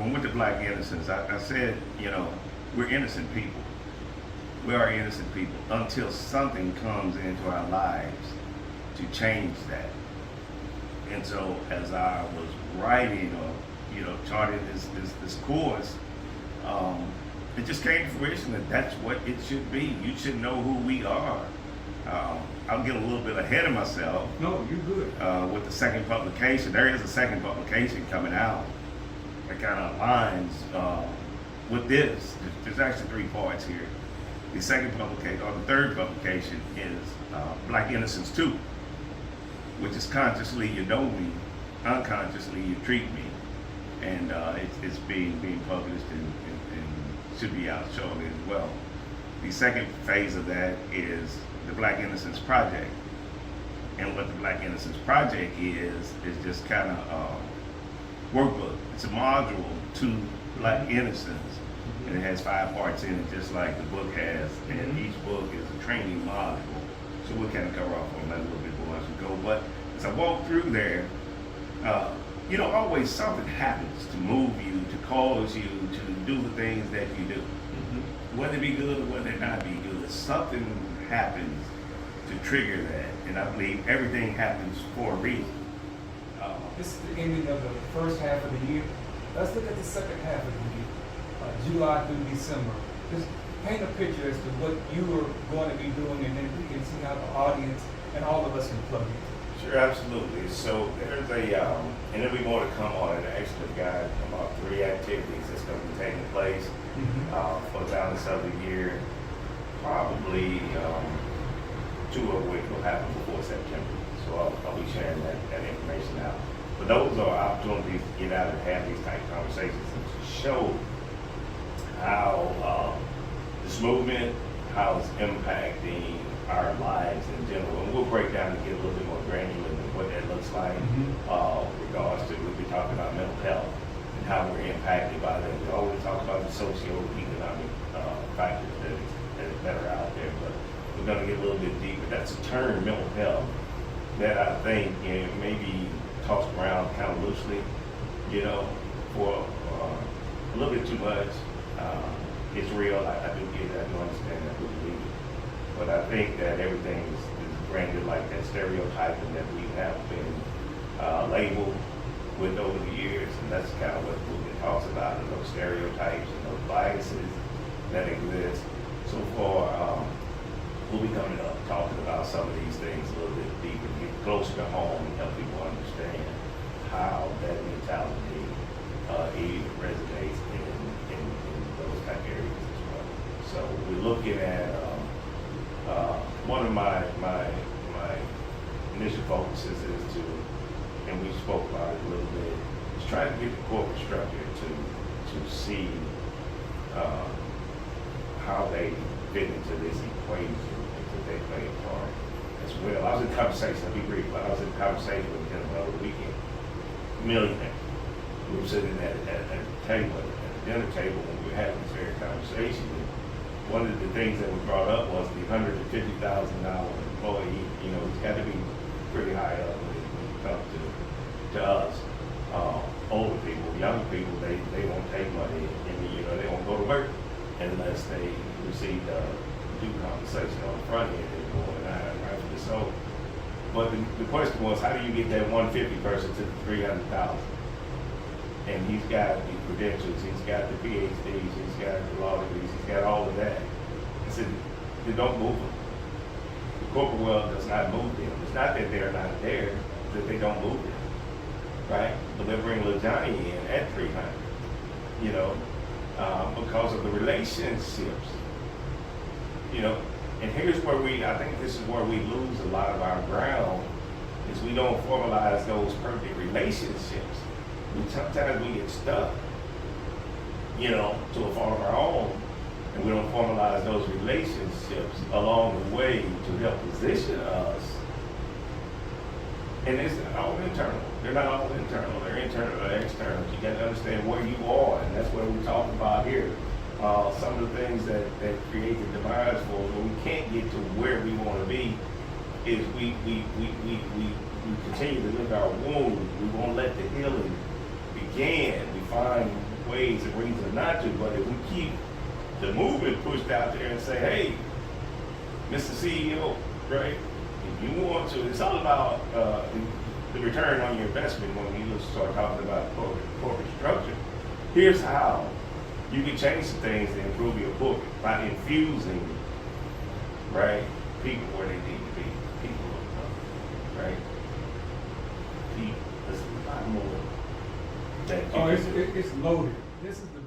when with the Black Innocence, I said, we're innocent people. We are innocent people until something comes into our lives to change that. And so as I was writing or, charting this course, it just came to fruition that that's what it should be. You should know who we are. I'll get a little bit ahead of myself. No, you're good. With the second publication. There is a second publication coming out that kind of aligns with this. There's actually 3 parts here. The second publication, or the third publication, is Black Innocence 2, which is consciously you know me, unconsciously you treat me. And it's being published and should be out shortly as well. The second phase of that is the Black Innocence Project. And what the Black Innocence Project is just kind of workbook. It's a module to Black Innocence, and it has 5 parts in it, just like the book has. And each book is a training module. So we'll kind of cover off on that a little bit more as we go. But as I walk through there, always something happens to move you, to cause you to do the things that you do. Whether it be good or whether it not be good, something happens to trigger that. And I believe everything happens for a reason. This is the ending of the first half of the year. Let's look at the second half of the year, July through December. Just paint a picture as to what you are going to be doing, and then we can see how the audience and all of us can plug in. Sure, absolutely. So there's and then we more to come on, and actually we've got about 3 activities that's going to be taking place for the balance of the year. Probably 2 of which will happen before September. So I'll be sharing that information out. But those are opportunities to get out and have these type of conversations and to show how this movement, how it's impacting our lives in general. And we'll break down and get a little bit more granular than what that looks like regards to, we'll be talking about mental health and how we're impacted by that. We always talk about the socio-economic factors that are out there, but we're going to get a little bit deeper. That's a term, mental health, that I think maybe tossed around kind of loosely, for a little bit too much. It's real. I do get that. I do understand that. We believe it. But I think that everything is branded like that stereotyping that we have been labeled with over the years, and that's kind of what movement talks about, and those stereotypes and those biases that exist. So far, we'll be coming up talking about some of these things a little bit deeper, get closer to home, and help people understand how that mentality even resonates in those type of areas as well. So we're looking at one of my initial focuses is to, and we spoke about it a little bit, is trying to get the corporate structure to see how they fit into this equation, that they play a part as well. I was in conversation, I'll be brief, but I was in conversation with him over the weekend, millionaire. We were sitting at a table, at the dinner table, when we were having this very conversation. And one of the things that was brought up was the $150,000 employee. He's got to be pretty high up when it comes to us. Older people, younger people, they won't take money, and they won't go to work unless they receive due compensation on the front end anymore, and rightfully so. But the question was, how do you get that 150 person to the 300,000? And he's got the credentials, he's got the PhDs, he's got the law degrees, he's got all of that. I said, they don't move them. The corporate world does not move them. It's not that they're not there, it's that they don't move them, right? But they bring Lil Johnny in at 300, because of the relationships, And here's where I think this is where we lose a lot of our ground, is we don't formalize those perfect relationships. Sometimes we get stuck, to a fault of our own, and we don't formalize those relationships along the way to help position us. And it's all internal. They're not all internal. They're internal or external. You got to understand where you are, and that's what we talk about here. Some of the things that create the demise for us, when we can't get to where we want to be, is we continue to live our wounds. We won't let the healing begin. We find ways and reasons not to, but if we keep the movement pushed out there and say, hey, Mr. CEO, right? If you want to, it's all about the return on your investment when you start talking about corporate structure. Here's how you can change some things to improve your book by infusing, right, people where they need to be. People of color, right? People, there's a lot more that you Oh, can do. it's loaded. This is the